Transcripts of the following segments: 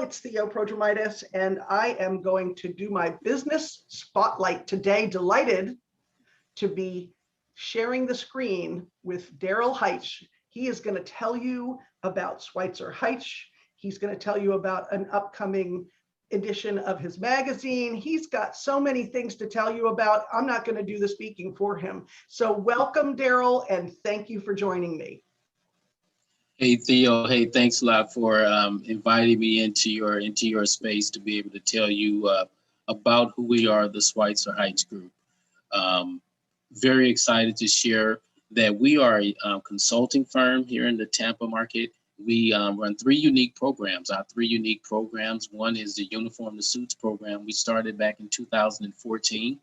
it's Theo Prodromitis, and I am going to do my business spotlight today. Delighted to be sharing the screen with Daryl Hych. He is going to tell you about Switzer. He's going to tell you about an upcoming edition of his magazine. He's got so many things to tell you about. I'm not going to do the speaking for him. So welcome, Daryl, and thank you for joining me. Hey Theo, hey, thanks a lot for inviting me into your space to be able to tell you about who we are, the Switzer Heights Group. Very excited to share that we are a consulting firm here in the Tampa market. We run three unique programs. Our three unique programs, one is the Uniform to Suits program. We started back in 2014.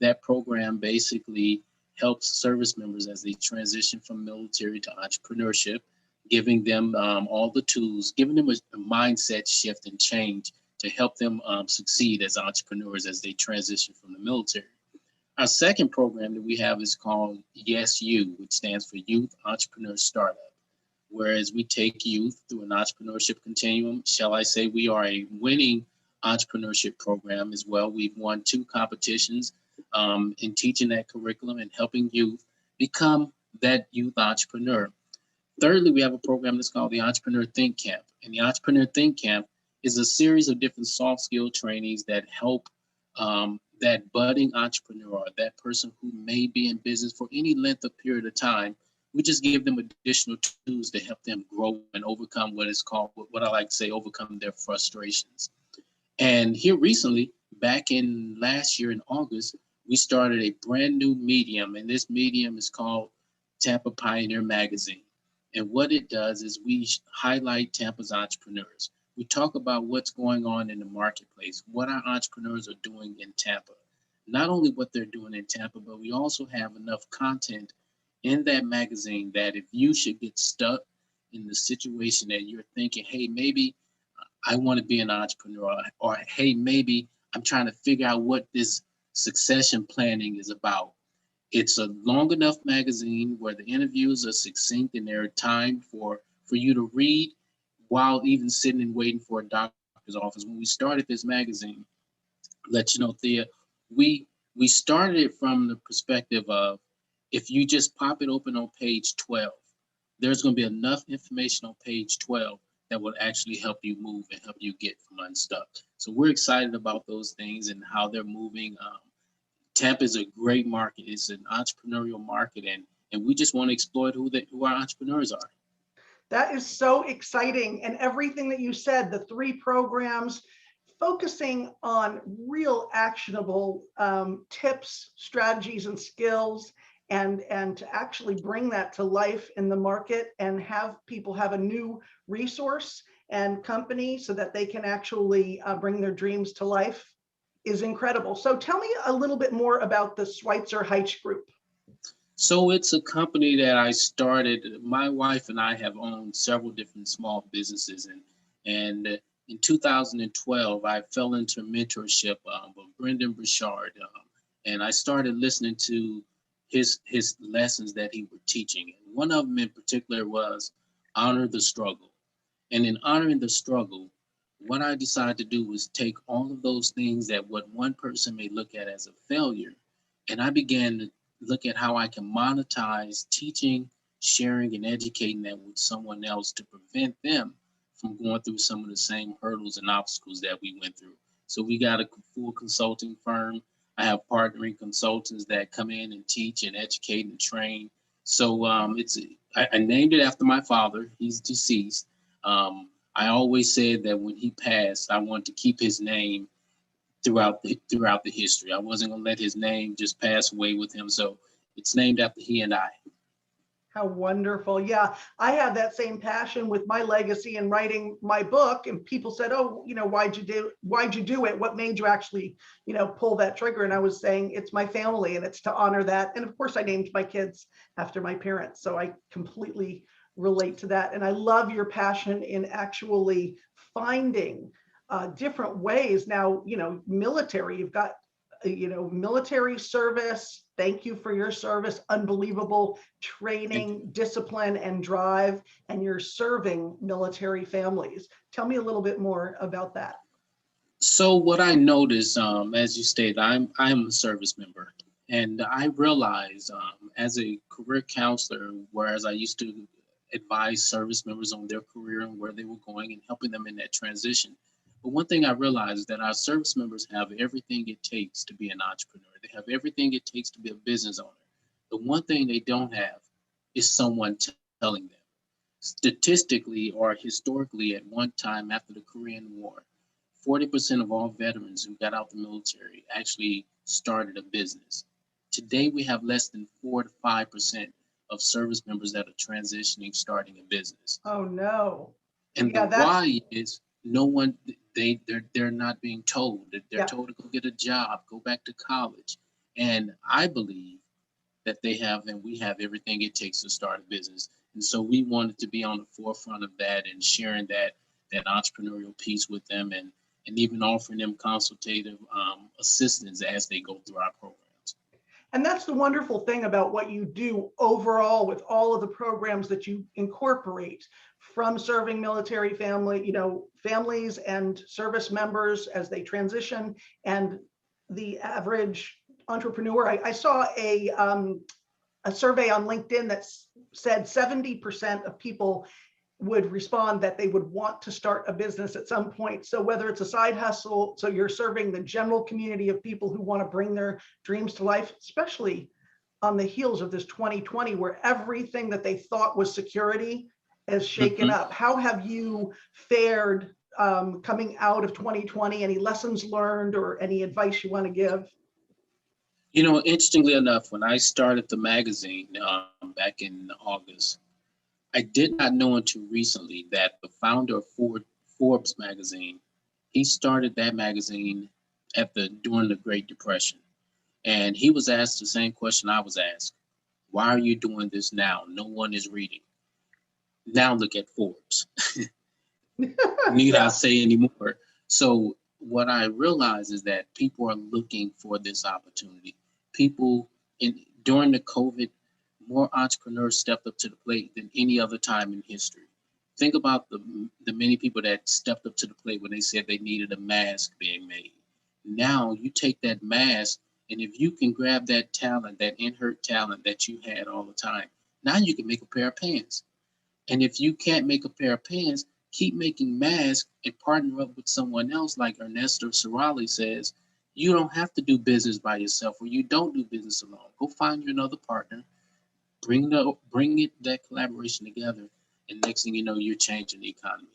That program basically helps service members as they transition from military to entrepreneurship, giving them all the tools, giving them a mindset shift and change to help them succeed as entrepreneurs as they transition from the military. Our second program that we have is called Yes You, which stands for Youth Entrepreneur Startup. Whereas we take youth through an entrepreneurship continuum, shall I say, we are a winning entrepreneurship program as well. We've won 2 competitions in teaching that curriculum and helping youth become that youth entrepreneur. Thirdly, we have a program that's called the Entrepreneur Think Camp. And the Entrepreneur Think Camp is a series of different soft skill trainings that help that budding entrepreneur, that person who may be in business for any length of period of time. We just give them additional tools to help them grow and overcome what is called, what I like to say, overcome their frustrations. And here recently, back in last year in August, we started a brand new medium, and this medium is called Tampa Pioneer Magazine. And what it does is we highlight Tampa's entrepreneurs. We talk about what's going on in the marketplace, what our entrepreneurs are doing in Tampa. Not only what they're doing in Tampa, but we also have enough content in that magazine that if you should get stuck in the situation that you're thinking, hey, maybe I want to be an entrepreneur, or hey, maybe I'm trying to figure out what this succession planning is about. It's a long enough magazine where the interviews are succinct and there are time for you to read while even sitting and waiting for a doctor's office. When we started this magazine, let you know, Thea, we started it from the perspective of, if you just pop it open on page 12, there's going to be enough information on page 12 that will actually help you move and help you get from unstuck. So we're excited about those things and how they're moving. Tampa is a great market. It's an entrepreneurial market, and we just want to exploit who our entrepreneurs are. That is so exciting. And everything that you said, the 3 programs, focusing on real actionable tips, strategies, and skills, and to actually bring that to life in the market and have people have a new resource and company so that they can actually bring their dreams to life is incredible. So tell me a little bit more about the Switzer Heights Group. So it's a company that I started. My wife and I have owned several different small businesses, and in 2012, I fell into mentorship with Brendan Burchard, and I started listening to his lessons that he was teaching. And one of them in particular was honor the struggle. And in honoring the struggle, what I decided to do was take all of those things that what one person may look at as a failure, and I began to look at how I can monetize teaching, sharing, and educating that with someone else to prevent them from going through some of the same hurdles and obstacles that we went through. So we got a full consulting firm. I have partnering consultants that come in and teach and educate and train. So I named it after my father. He's deceased. I always said that when he passed, I wanted to keep his name throughout the history. I wasn't going to let his name just pass away with him. So it's named after he and I. How wonderful. Yeah, I have that same passion with my legacy and writing my book. And people said, oh, why'd you do it? What made you actually, pull that trigger? And I was saying, it's my family and it's to honor that. And of course I named my kids after my parents. So I completely relate to that. And I love your passion in actually finding different ways. Now, military, you've got military service. Thank you for your service. Unbelievable training, discipline, and drive. And you're serving military families. Tell me a little bit more about that. So what I noticed, as you stated, I'm a service member, and I realized as a career counselor, whereas I used to advise service members on their career and where they were going and helping them in that transition. But one thing I realized is that our service members have everything it takes to be an entrepreneur. They have everything it takes to be a business owner. The one thing they don't have is someone telling them. Statistically or historically, at one time after the Korean War, 40% of all veterans who got out the military actually started a business. Today, we have less than 4 to 5% of service members that are transitioning, starting a business. Oh no! And the why is no one. They're not being told. They're told to go get a job, go back to college, and I believe that they have and we have everything it takes to start a business. And so we wanted to be on the forefront of that and sharing that entrepreneurial piece with them, and even offering them consultative assistance as they go through our programs. And that's the wonderful thing about what you do overall with all of the programs that you incorporate, from serving military families and service members as they transition, and the average entrepreneur. I saw a survey on LinkedIn that said 70% of people would respond that they would want to start a business at some point. So whether it's a side hustle, so you're serving the general community of people who want to bring their dreams to life, especially on the heels of this 2020, where everything that they thought was security is shaken up. How have you fared coming out of 2020? Any lessons learned or any advice you want to give? Interestingly enough, when I started the magazine back in August, I did not know until recently that the founder of Forbes magazine, he started that magazine during the Great Depression. And he was asked the same question I was asked. Why are you doing this now? No one is reading. Now look at Forbes. Need I say anymore? So what I realize is that people are looking for this opportunity. People during the COVID, more entrepreneurs stepped up to the plate than any other time in history. Think about the many people that stepped up to the plate when they said they needed a mask being made. Now you take that mask, and if you can grab that talent, that inherent talent that you had all the time, now you can make a pair of pants. And if you can't make a pair of pants, keep making masks and partner up with someone else, like Ernesto Sorali says. You don't have to do business by yourself, or you don't do business alone. Go find you another partner. Bring that collaboration together, and next thing you know, you're changing the economy.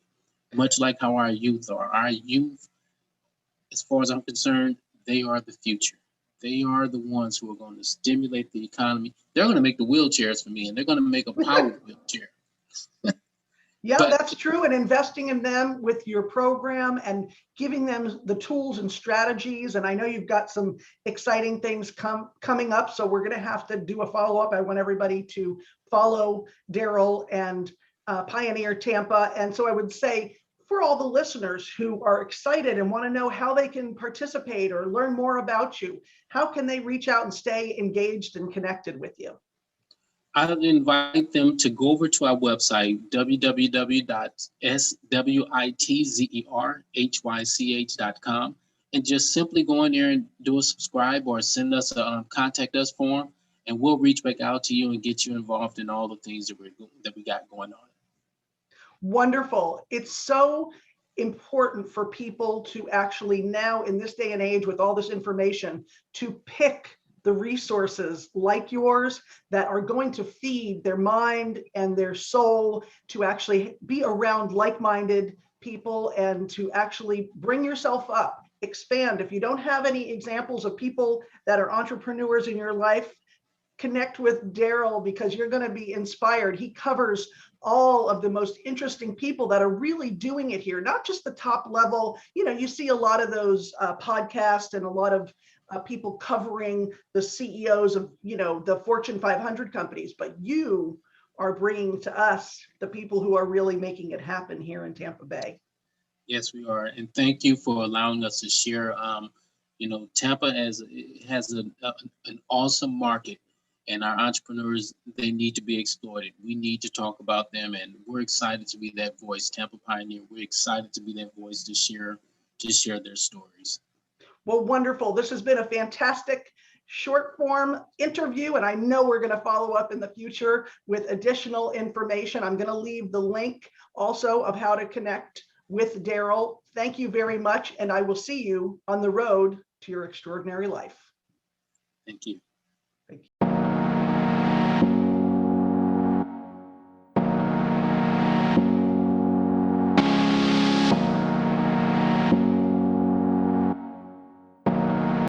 Much like how our youth are. Our youth, as far as I'm concerned, they are the future. They are the ones who are going to stimulate the economy. They're going to make the wheelchairs for me, and they're going to make a power wheelchair. Yeah, that's true. And investing in them with your program and giving them the tools and strategies. And I know you've got some exciting things coming up. So we're going to have to do a follow-up. I want everybody to follow Daryl and Pioneer Tampa. And so I would say, for all the listeners who are excited and want to know how they can participate or learn more about you, how can they reach out and stay engaged and connected with you? I would invite them to go over to our website, www.switzerhych.com, and just simply go in there and do a subscribe or send us a contact us form, and we'll reach back out to you and get you involved in all the things that we got going on. Wonderful. It's so important for people to actually now, in this day and age, with all this information, to pick the resources like yours that are going to feed their mind and their soul, to actually be around like-minded people and to actually bring yourself up, expand. If you don't have any examples of people that are entrepreneurs in your life, connect with Daryl, because you're going to be inspired. He covers all of the most interesting people that are really doing it here, not just the top level. You see a lot of those podcasts and a lot of people covering the CEOs of, the Fortune 500 companies, but you are bringing to us the people who are really making it happen here in Tampa Bay. Yes, we are. And thank you for allowing us to share, You know, Tampa has an awesome market, and our entrepreneurs, they need to be exploited. We need to talk about them, and we're excited to be that voice. Tampa Pioneer, we're excited to be that voice to share their stories. Well, wonderful. This has been a fantastic short form interview, and I know we're going to follow up in the future with additional information. I'm going to leave the link also of how to connect with Daryl. Thank you very much, and I will see you on the road to your extraordinary life. Thank you.